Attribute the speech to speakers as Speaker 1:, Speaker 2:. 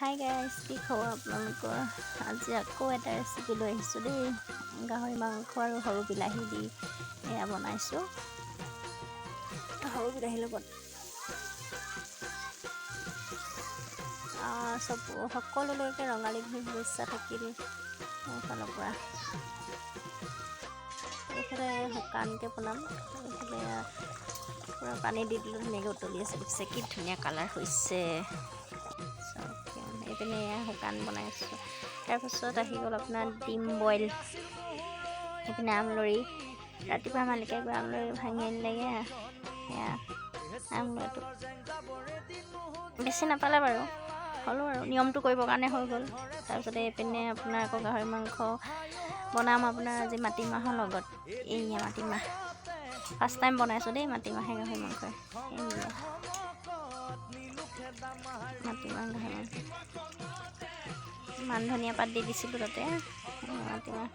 Speaker 1: Hi guys, কি খবৰ আপোনালোকৰ? আজি আকৌ এটা ৰেচিপি লৈ আহিছোঁ দেই। গাহৰি মাংস আৰু সৰু বিলাহী দি এয়া বনাইছোঁ। সৰু বিলাহীৰ লগত সকলোলৈকে ৰঙালী বিহুৰ শুভেচ্ছা থাকিল মোৰ ফালৰ পৰা। এইফালে শুকানকৈ বনাম, এইফালে পূৰা পানী দি দিলোঁ, ধুনীয়াকৈ উতলি আছে। দেখিছে কি ধুনীয়া কালাৰ হৈছে। এইপিনে এয়া শুকান বনাইছোঁ। তাৰপাছত আহি গ'ল আপোনাৰ ডিম বইল। এইপিনে আমলৰি, ৰাতিপুৱা মালিকে গৈ আমলৰি ভাঙি আনিলেগৈ। এয়া আমলৰিটো বেছি নাপালে বাৰু, হ'লেও আৰু নিয়মটো কৰিবৰ কাৰণে হৈ গ'ল। তাৰপিছতে এইপিনে আপোনাৰ আকৌ গাহৰি মাংস বনাম আপোনাৰ আজি মাটিমাহৰ লগত। এইয়া মাটিমাহ ফাৰ্ষ্ট টাইম বনাইছোঁ দেই, মাটিমাহে গাহৰি মাংসই। মাটিমাহ গাহৰি মাংস মান ধনিয়া পাত দি দিছিলোঁ তাতে। মাটিমাহ